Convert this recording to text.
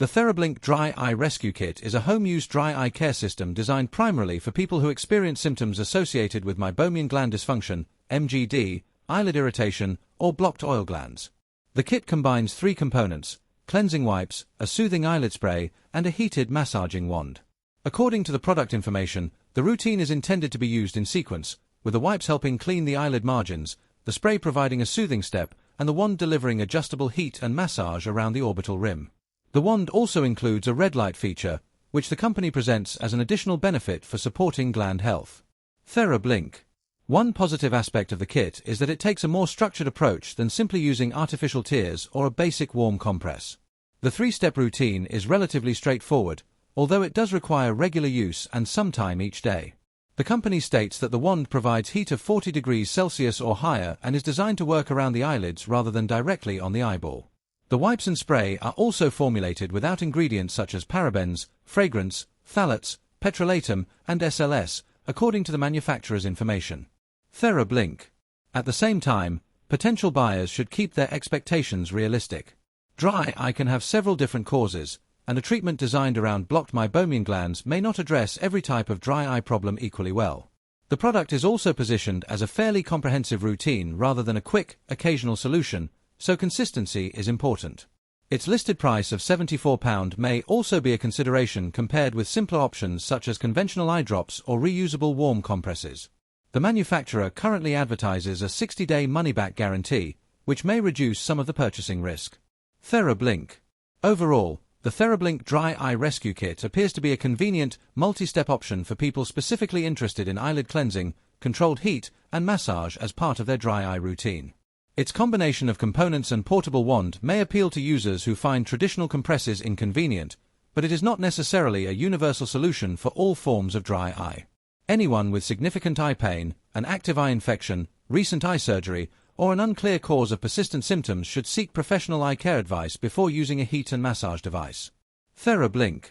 The TheraBlink Dry Eye Rescue Kit is a home-use dry eye care system designed primarily for people who experience symptoms associated with Meibomian gland dysfunction, MGD, eyelid irritation, or blocked oil glands. The kit combines 3 components: cleansing wipes, a soothing eyelid spray, and a heated massaging wand. According to the product information, the routine is intended to be used in sequence, with the wipes helping clean the eyelid margins, the spray providing a soothing step, and the wand delivering adjustable heat and massage around the orbital rim. The wand also includes a red light feature, which the company presents as an additional benefit for supporting gland health. TheraBlink. One positive aspect of the kit is that it takes a more structured approach than simply using artificial tears or a basic warm compress. The 3-step routine is relatively straightforward, although it does require regular use and some time each day. The company states that the wand provides heat of 40 degrees Celsius or higher and is designed to work around the eyelids rather than directly on the eyeball. The wipes and spray are also formulated without ingredients such as parabens, fragrance, phthalates, petrolatum, and SLS, according to the manufacturer's information. TheraBlink. At the same time, potential buyers should keep their expectations realistic. Dry eye can have several different causes, and a treatment designed around blocked Meibomian glands may not address every type of dry eye problem equally well. The product is also positioned as a fairly comprehensive routine rather than a quick, occasional solution, so consistency is important. Its listed price of £74 may also be a consideration compared with simpler options such as conventional eye drops or reusable warm compresses. The manufacturer currently advertises a 60-day money-back guarantee, which may reduce some of the purchasing risk. TheraBlink. Overall, the TheraBlink Dry Eye Rescue Kit appears to be a convenient, multi-step option for people specifically interested in eyelid cleansing, controlled heat, and massage as part of their dry eye routine. Its combination of components and portable wand may appeal to users who find traditional compresses inconvenient, but it is not necessarily a universal solution for all forms of dry eye. Anyone with significant eye pain, an active eye infection, recent eye surgery, or an unclear cause of persistent symptoms should seek professional eye care advice before using a heat and massage device. TheraBlink.